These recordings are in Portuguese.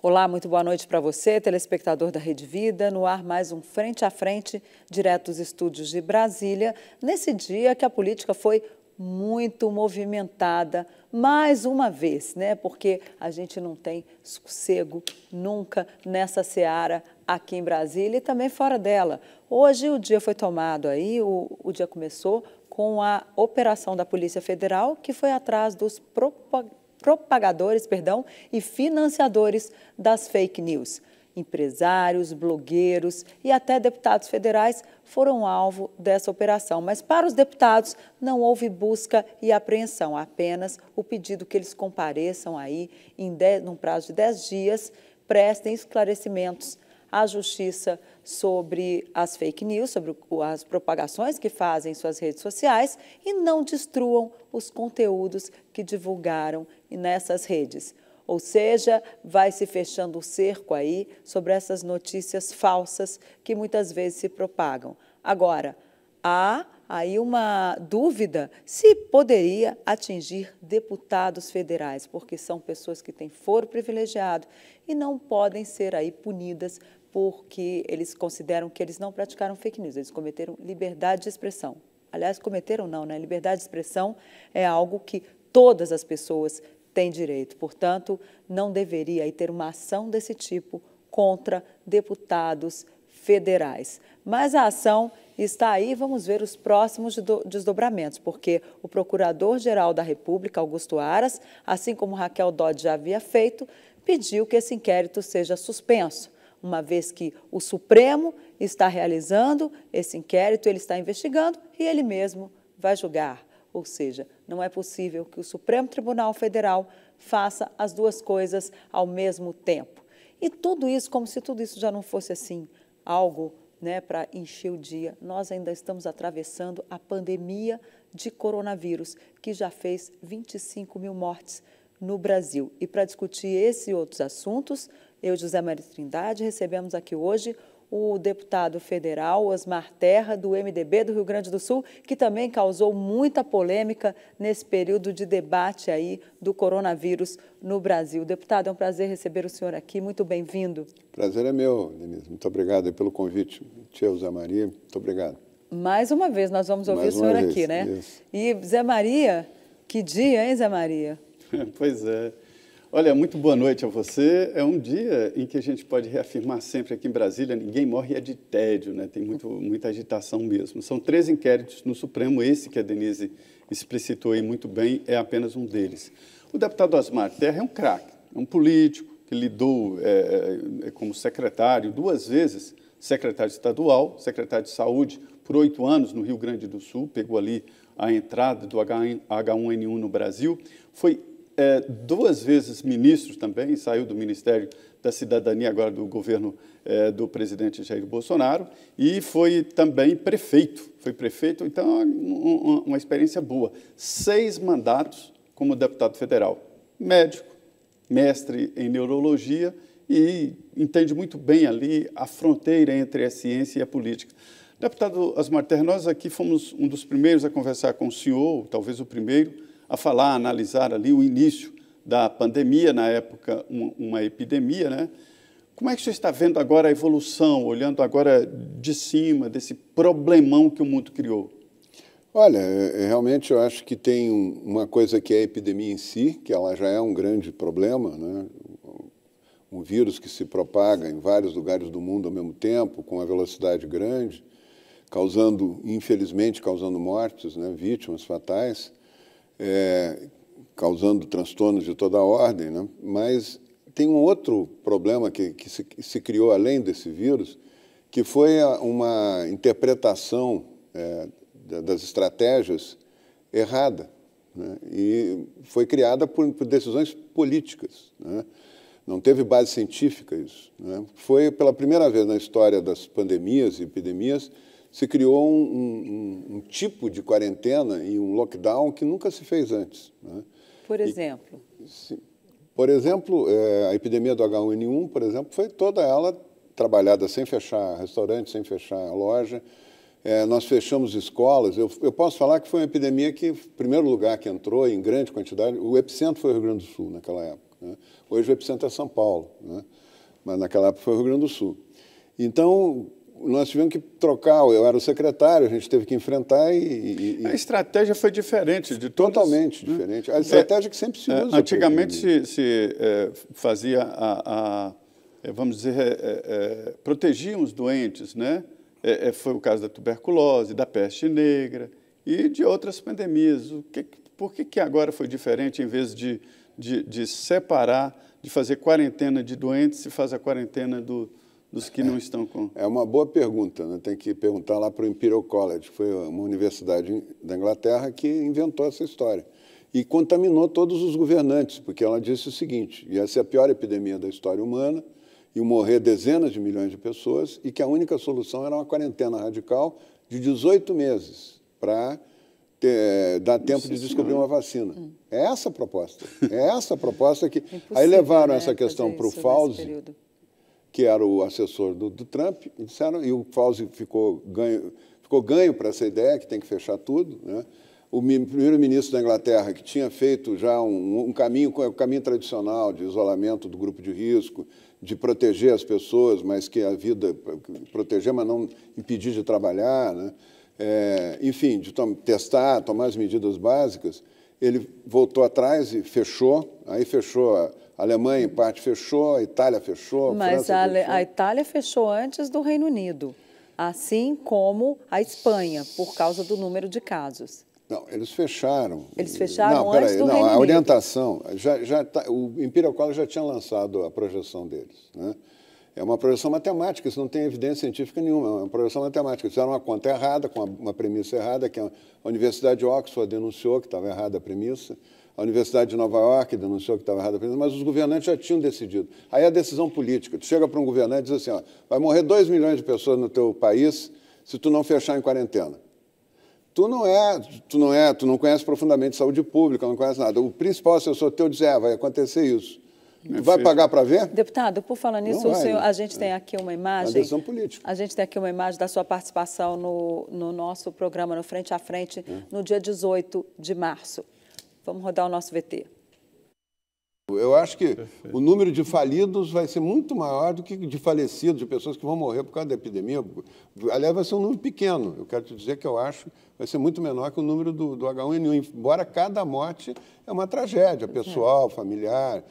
Olá, muito boa noite para você, telespectador da Rede Vida. No ar, mais um Frente a Frente, direto dos estúdios de Brasília, nesse dia que a política foi muito movimentada, mais uma vez, né? Porque a gente não tem sossego nunca nessa seara aqui em Brasília e também fora dela. Hoje o dia foi tomado aí, o dia começou com a operação da Polícia Federal, que foi atrás dos propagadores e financiadores das fake news. Empresários, blogueiros e até deputados federais foram alvo dessa operação. Mas para os deputados não houve busca e apreensão, apenas o pedido que eles compareçam aí num prazo de 10 dias, prestem esclarecimentos à Justiça sobre as fake news, sobre as propagações que fazem em suas redes sociais e não destruam os conteúdos que divulgaram nessas redes. Ou seja, vai se fechando o cerco aí sobre essas notícias falsas que muitas vezes se propagam. Agora, há aí uma dúvida se poderia atingir deputados federais, porque são pessoas que têm foro privilegiado e não podem ser aí punidas porque eles consideram que eles não praticaram fake news, eles cometeram liberdade de expressão. Aliás, cometeram não, né? Liberdade de expressão é algo que todas as pessoas têm direito. Portanto, não deveria aí ter uma ação desse tipo contra deputados federais. Mas a ação está aí, vamos ver os próximos desdobramentos, porque o Procurador-Geral da República, Augusto Aras, assim como Raquel Dodge já havia feito, pediu que esse inquérito seja suspenso. Uma vez que o Supremo está realizando esse inquérito, ele está investigando e ele mesmo vai julgar. Ou seja, não é possível que o Supremo Tribunal Federal faça as duas coisas ao mesmo tempo. E tudo isso, como se tudo isso já não fosse assim, algo, né, para encher o dia. Nós ainda estamos atravessando a pandemia de coronavírus, que já fez 25 mil mortes no Brasil. E para discutir esse e outros assuntos, eu, José Maria Trindade, recebemos aqui hoje o deputado federal Osmar Terra, do MDB do Rio Grande do Sul, que também causou muita polêmica nesse período de debate aí do coronavírus no Brasil. Deputado, é um prazer receber o senhor aqui, muito bem-vindo. Prazer é meu, Denise, muito obrigado pelo convite. Tia José Maria, muito obrigado. Mais uma vez nós vamos ouvir o senhor aqui, né? Isso. E Zé Maria, que dia, hein, Zé Maria? Pois é. Olha, muito boa noite a você. É um dia em que a gente pode reafirmar sempre aqui em Brasília, ninguém morre de tédio, né? Tem muita agitação mesmo. São 3 inquéritos no Supremo, esse que a Denise explicitou aí muito bem é apenas um deles. O deputado Osmar Terra é um craque, é um político que lidou como secretário 2 vezes, secretário estadual, secretário de saúde por 8 anos no Rio Grande do Sul, pegou ali a entrada do H1N1 no Brasil, foi 2 vezes ministro também, saiu do Ministério da Cidadania, agora do governo do presidente Jair Bolsonaro, e foi também prefeito. Foi prefeito, então, uma experiência boa. 6 mandatos como deputado federal. Médico, mestre em neurologia e entende muito bem ali a fronteira entre a ciência e a política. Deputado Osmar Terra, nós aqui fomos um dos primeiros a conversar com o senhor, talvez o primeiro, a falar, a analisar ali o início da pandemia, na época uma epidemia, né? Como é que o senhor está vendo agora a evolução, olhando agora de cima desse problemão que o mundo criou? Olha, realmente eu acho que tem uma coisa que é a epidemia em si, que ela já é um grande problema, né? Um vírus que se propaga em vários lugares do mundo ao mesmo tempo, com uma velocidade grande, infelizmente, causando mortes, né? Vítimas fatais. Causando transtornos de toda a ordem, né? Mas tem um outro problema que se criou além desse vírus, que foi uma interpretação das estratégias errada, né? E foi criada por decisões políticas, né? Não teve base científica isso, né? Foi pela primeira vez na história das pandemias e epidemias se criou um tipo de quarentena e um lockdown que nunca se fez antes, né? Por exemplo? Por exemplo, a epidemia do H1N1, por exemplo, foi toda ela trabalhada sem fechar restaurante, sem fechar loja. Nós fechamos escolas. Eu posso falar que foi uma epidemia que, em primeiro lugar, que entrou em grande quantidade, o epicentro foi o Rio Grande do Sul naquela época. né? Hoje o epicentro é São Paulo, né? Mas naquela época foi o Rio Grande do Sul. Então, nós tivemos que trocar, eu era o secretário, a gente teve que enfrentar A estratégia foi diferente de todos. Totalmente diferente. A estratégia que sempre se usa. Antigamente se fazia vamos dizer, protegiam os doentes, né? Foi o caso da tuberculose, da peste negra e de outras pandemias. Por que agora foi diferente, em vez de separar, de fazer quarentena de doentes, se faz a quarentena dos que não estão com... É uma boa pergunta, né? Tem que perguntar lá para o Imperial College, que foi uma universidade da Inglaterra que inventou essa história. E contaminou todos os governantes, porque ela disse o seguinte: ia ser a pior epidemia da história humana, iam morrer dezenas de milhões de pessoas e que a única solução era uma quarentena radical de 18 meses para dar tempo de descobrir uma vacina. É essa a proposta. É essa a proposta que... Aí levaram essa questão para o Fauci, que era o assessor do Trump, e disseram, e o Fauci ficou ganho para essa ideia, que tem que fechar tudo, né? O primeiro-ministro da Inglaterra, que tinha feito já o caminho tradicional de isolamento do grupo de risco, de proteger as pessoas, mas que a vida... proteger, mas não impedir de trabalhar, né? Enfim, de testar, tomar as medidas básicas, ele voltou atrás e fechou, aí fechou a Alemanha, em parte, fechou, a Itália fechou, mas a França fechou. A Itália fechou antes do Reino Unido, assim como a Espanha, por causa do número de casos. Não, eles fecharam. Eles fecharam antes do Reino Unido. A orientação, o Imperial College já tinha lançado a projeção deles, né? É uma projeção matemática, isso não tem evidência científica nenhuma, é uma projeção matemática. Eles fizeram uma conta errada, com uma premissa errada, que a Universidade de Oxford denunciou que estava errada a premissa, a Universidade de Nova York denunciou que estava errada a premissa, mas os governantes já tinham decidido. Aí a decisão política, tu chega para um governante e diz assim, ó, vai morrer 2 milhões de pessoas no teu país se tu não fechar em quarentena. Tu não conhece profundamente saúde pública, não conhece nada. O principal assessor teu diz, vai acontecer isso. Vai pagar para ver? Deputado, por falar nisso, a gente tem aqui uma imagem... A decisão política. A gente tem aqui uma imagem da sua participação no nosso programa, no Frente a Frente, no dia 18 de março. Vamos rodar o nosso VT. Eu acho que o número de falidos vai ser muito maior do que de falecidos, de pessoas que vão morrer por causa da epidemia. Aliás, vai ser um número pequeno. Eu quero te dizer que eu acho que vai ser muito menor que o número do H1N1, embora cada morte é uma tragédia pessoal, familiar.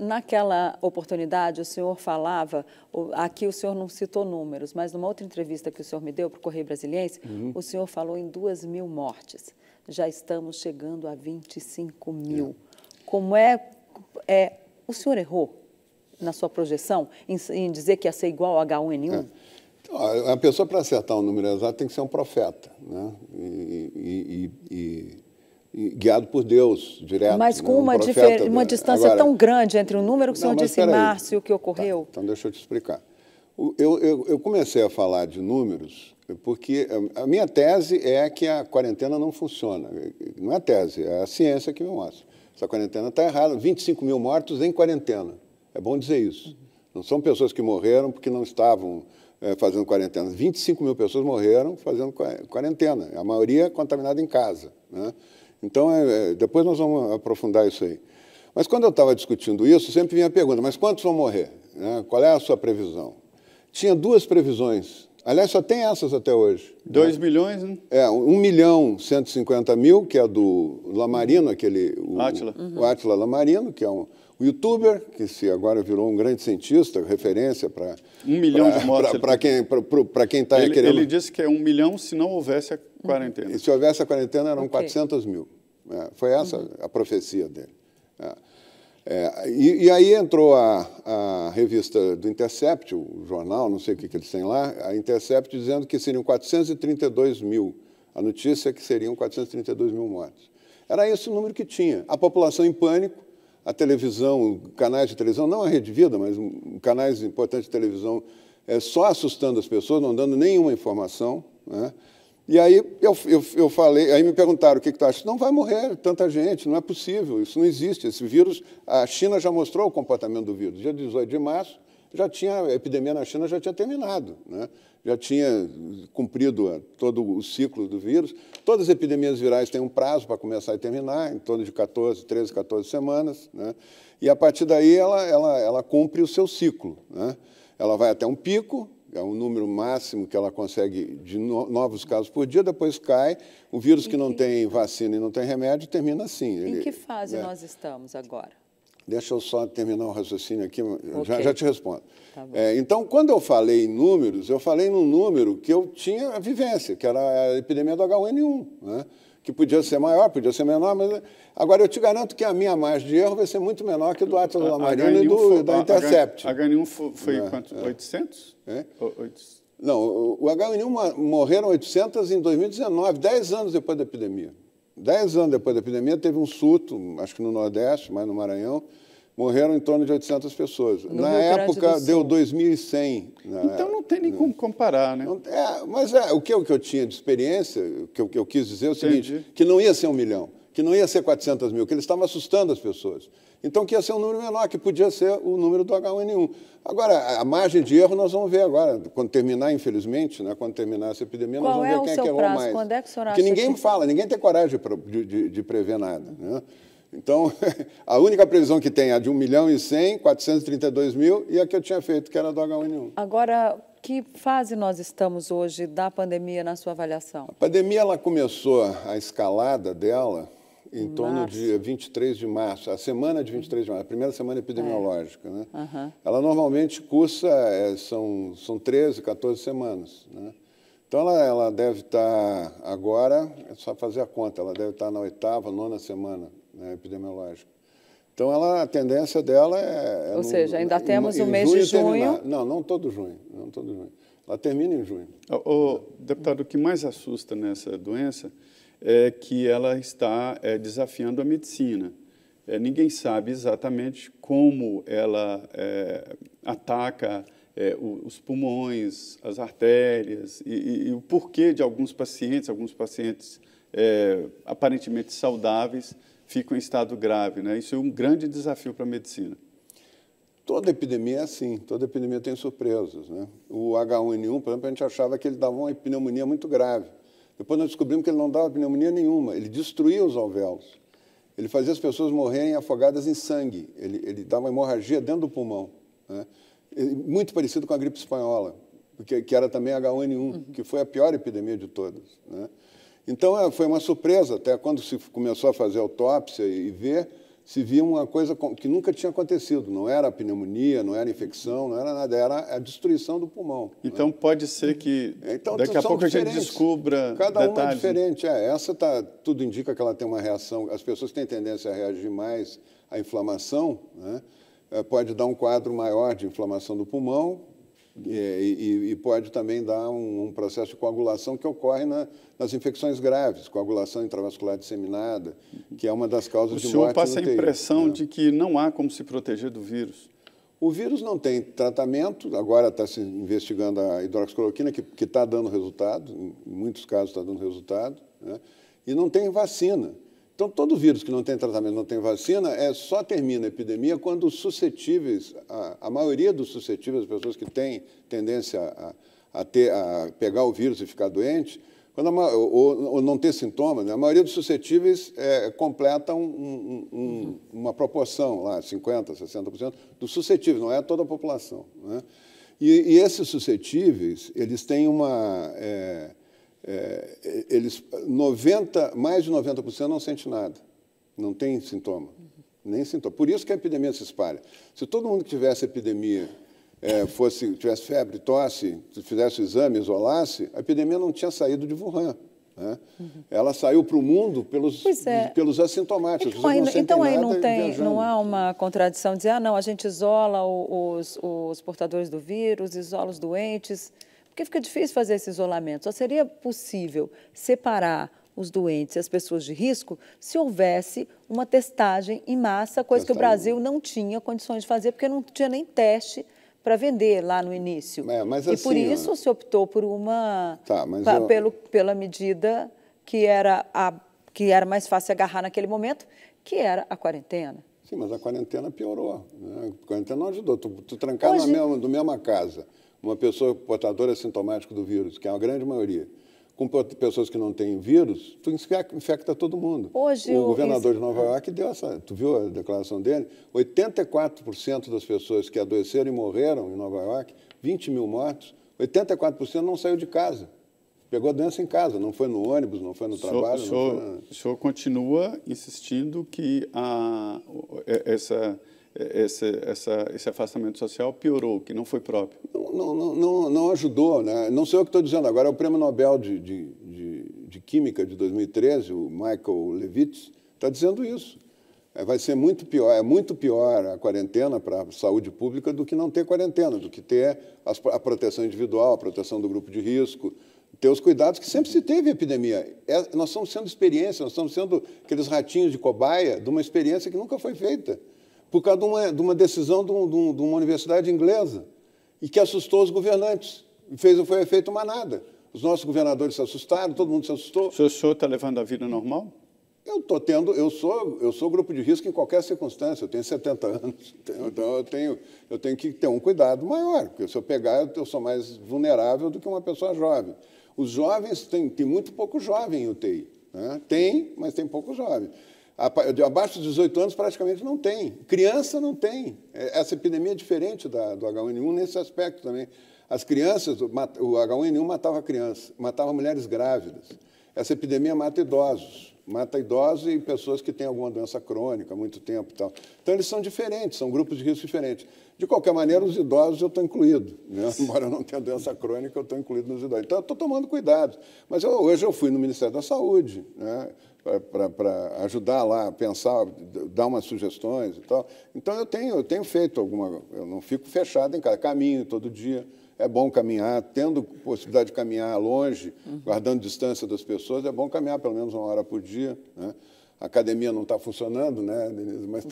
Naquela oportunidade, o senhor falava, aqui o senhor não citou números, mas numa outra entrevista que o senhor me deu para o Correio Brasiliense, o senhor falou em 2.000 mortes. Já estamos chegando a 25 mil. Como o senhor errou na sua projeção em dizer que ia ser igual ao H1N1? A pessoa, para acertar um número exato, tem que ser um profeta, né? E guiado por Deus, direto. Mas com uma distância agora, tão grande entre o número que o senhor disse em março e o que ocorreu? Tá, então, deixa eu te explicar. Eu comecei a falar de números porque a minha tese é que a quarentena não funciona. Não é tese, é a ciência que me mostra. Essa quarentena está errada. 25 mil mortos em quarentena. É bom dizer isso. Não são pessoas que morreram porque não estavam fazendo quarentena. 25 mil pessoas morreram fazendo quarentena. A maioria contaminada em casa, né? Então, depois nós vamos aprofundar isso aí. Mas quando eu estava discutindo isso, sempre vinha a pergunta, mas quantos vão morrer? Né? Qual é a sua previsão? Tinha 2 previsões. Aliás, só tem essas até hoje. 2 milhões, né? 1.150.000, que é do Lamarino, Átila. O Átila Lamarino, que é um youtuber, que agora virou um grande cientista, referência para... 1 milhão de mortes. Para quem está querendo... Ele disse que é 1 milhão se não houvesse a quarentena. E se houvesse a quarentena, eram 400 mil. Foi essa a profecia dele. E aí entrou a revista do Intercept, o jornal, não sei o que eles têm lá, a Intercept dizendo que seriam 432 mil. A notícia é que seriam 432 mil mortes. Era esse o número que tinha. A população em pânico, a televisão, canais de televisão, não a Rede Vida, mas canais importantes de televisão, só assustando as pessoas, não dando nenhuma informação, né? E aí eu falei, aí me perguntaram, o que tu acha? Não vai morrer tanta gente, não é possível, isso não existe. Esse vírus, a China já mostrou o comportamento do vírus. Dia 18 de março, a epidemia na China já tinha terminado, né? Já tinha cumprido todo o ciclo do vírus. Todas as epidemias virais têm um prazo para começar e terminar, em torno de 13, 14 semanas, né? E, a partir daí, ela cumpre o seu ciclo, né? Ela vai até um pico, é um número máximo que ela consegue de novos casos por dia, depois cai. O vírus que não tem vacina e não tem remédio termina assim. Em que fase nós estamos agora? Deixa eu só terminar o raciocínio aqui, Okay. já te respondo. Tá bom. Então, quando eu falei em números, eu falei num número que eu tinha a vivência, que era a epidemia do H1N1, né? Que podia ser maior, podia ser menor, mas agora eu te garanto que a minha margem de erro vai ser muito menor que a do Atlas Lamarino e da Intercept. H1N1 foi quanto? 800? É? Não, o H1N1 morreram 800 em 2019, 10 anos depois da epidemia. 10 anos depois da epidemia, teve um surto, acho que no Nordeste, mais no Maranhão, morreram em torno de 800 pessoas. Na época, deu 2.100. Então, não tem nem como comparar, né? Mas o que eu tinha de experiência, o que eu quis dizer é o seguinte, que não ia ser 1 milhão, que não ia ser 400 mil, que eles estavam assustando as pessoas. Então, que ia ser um número menor, que podia ser o número do H1N1. Agora, a margem de erro nós vamos ver agora, quando terminar, infelizmente, né, quando terminar essa epidemia, nós vamos ver quem é que errou mais. Quando é que o senhor acha Porque ninguém fala, ninguém tem coragem de prever nada, né? Então, a única previsão que tem é a de 1.100.000, 432 mil, e a que eu tinha feito, que era do H1N1. Agora, que fase nós estamos hoje da pandemia na sua avaliação? A pandemia ela começou, a escalada dela, em torno de 23 de março, a semana de 23 de março, a primeira semana epidemiológica, né? Ela normalmente cursa, são 13, 14 semanas, né? Então, ela deve estar agora, é só fazer a conta, ela deve estar na 8ª, 9ª semana, né, epidemiológica. Então, a tendência dela é... Ou seja, ainda temos o mês de junho. Não todo junho, não todo junho. Ela termina em junho. Deputado, o que mais assusta nessa doença é que ela está desafiando a medicina. Ninguém sabe exatamente como ela ataca os pulmões, as artérias e o porquê de alguns pacientes aparentemente saudáveis ficam em estado grave, né? Isso é um grande desafio para a medicina. Toda epidemia é assim, toda epidemia tem surpresas, né? O H1N1, por exemplo, a gente achava que ele dava uma pneumonia muito grave. Depois nós descobrimos que ele não dava pneumonia nenhuma, ele destruía os alvéolos. Ele fazia as pessoas morrerem afogadas em sangue, ele dava uma hemorragia dentro do pulmão, né? Muito parecido com a gripe espanhola, que era também H1N1, que foi a pior epidemia de todas, né? Então, foi uma surpresa, até quando se começou a fazer autópsia e ver, se via uma coisa que nunca tinha acontecido. Não era pneumonia, não era infecção, não era nada, era a destruição do pulmão. Então, né? Pode ser que daqui a pouco diferentes. A gente descubra Cada detalhes. Uma é diferente. Essa tudo indica que ela tem uma reação, as pessoas têm tendência a reagir mais à inflamação, né? Pode dar um quadro maior de inflamação do pulmão, e pode também dar um processo de coagulação que ocorre nas infecções graves, coagulação intravascular disseminada, que é uma das causas de morte. O senhor passa a impressão de que não há como se proteger do vírus? O vírus não tem tratamento, agora está se investigando a hidroxicloroquina, que está dando resultado, em muitos casos está dando resultado, né? E não tem vacina. Então, todo vírus que não tem tratamento, não tem vacina, só termina a epidemia quando os suscetíveis, a maioria dos suscetíveis, as pessoas que têm tendência a pegar o vírus e ficar doente, ou não ter sintomas, né? A maioria dos suscetíveis completa uma proporção, lá, 50%, 60% dos suscetíveis, não é toda a população, né? E esses suscetíveis, eles têm mais de 90% não sente nada, não tem sintoma, nem sintoma. Por isso que a epidemia se espalha. Se todo mundo que tivesse epidemia tivesse febre, tosse, fizesse o exame, isolasse, a epidemia não tinha saído de Wuhan, né? Ela saiu para o mundo pelos assintomáticos. Então aí não há uma contradição de dizer, não, a gente isola os portadores do vírus, isola os doentes. Porque fica difícil fazer esse isolamento. Só seria possível separar os doentes e as pessoas de risco se houvesse uma testagem em massa, coisa que o Brasil não tinha condições de fazer, porque não tinha nem teste para vender lá no início. E por isso se optou por pela medida que era mais fácil agarrar naquele momento, que era a quarentena. Sim, mas a quarentena piorou, né? A quarentena não ajudou. Tu trancar na mesma casa uma pessoa portadora assintomática do vírus, que é a grande maioria, com pessoas que não têm vírus, tu infecta todo mundo. Hoje, o governador de Nova York deu essa... Tu viu a declaração dele? 84% das pessoas que adoeceram e morreram em Nova York, 20 mil mortos, 84% não saiu de casa. Pegou a doença em casa, não foi no ônibus, não foi no trabalho. O senhor continua insistindo que esse afastamento social piorou, que não foi próprio? Não ajudou, né? Não sei o que estou dizendo. Agora, é o Prêmio Nobel de Química de 2013, o Michael Levitz, está dizendo isso. Vai ser muito pior, é muito pior a quarentena para a saúde pública do que não ter quarentena, do que ter a proteção individual, a proteção do grupo de risco, ter os cuidados que sempre se teve em epidemia. Nós estamos sendo experiência, nós estamos sendo aqueles ratinhos de cobaia de uma experiência que nunca foi feita, por causa de uma decisão de uma universidade inglesa, e que assustou os governantes. Foi efeito manada. Os nossos governadores se assustaram, todo mundo se assustou. O senhor está levando a vida normal? Eu sou grupo de risco em qualquer circunstância, eu tenho 70 anos, então eu tenho que ter um cuidado maior, porque se eu pegar, eu sou mais vulnerável do que uma pessoa jovem. Os jovens, tem muito pouco jovem em UTI, né? Tem, mas tem pouco jovem. Abaixo dos 18 anos praticamente não tem, criança não tem. Essa epidemia é diferente do H1N1 nesse aspecto também. As crianças, o H1N1 matava crianças, matava mulheres grávidas. Essa epidemia mata idosos e pessoas que têm alguma doença crônica há muito tempo e tal. Então, eles são diferentes, são grupos de risco diferentes. De qualquer maneira, os idosos eu estou incluído, né? Embora eu não tenha doença crônica, eu estou incluído nos idosos. Então, eu estou tomando cuidado. Mas hoje eu fui no Ministério da Saúde, né, para ajudar lá a pensar, dar umas sugestões e tal. Então, eu tenho feito eu não fico fechado em casa, caminho todo dia. É bom caminhar, tendo possibilidade de caminhar longe, guardando distância das pessoas, é bom caminhar pelo menos 1 hora por dia, né? A academia não está funcionando, né, Denise? Mas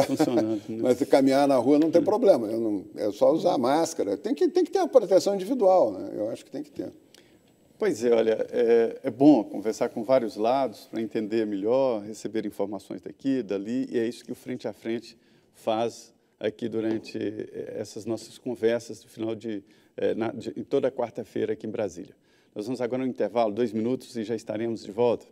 funcionando. Né? Mas caminhar na rua não tem problema, é só usar máscara. Tem que ter uma proteção individual, né? Eu acho que tem que ter. Pois é, olha, é bom conversar com vários lados para entender melhor, receber informações daqui, dali, e é isso que o Frente a Frente faz aqui durante essas nossas conversas do final em toda quarta-feira aqui em Brasília. Nós vamos agora no intervalo, 2 minutos, e já estaremos de volta.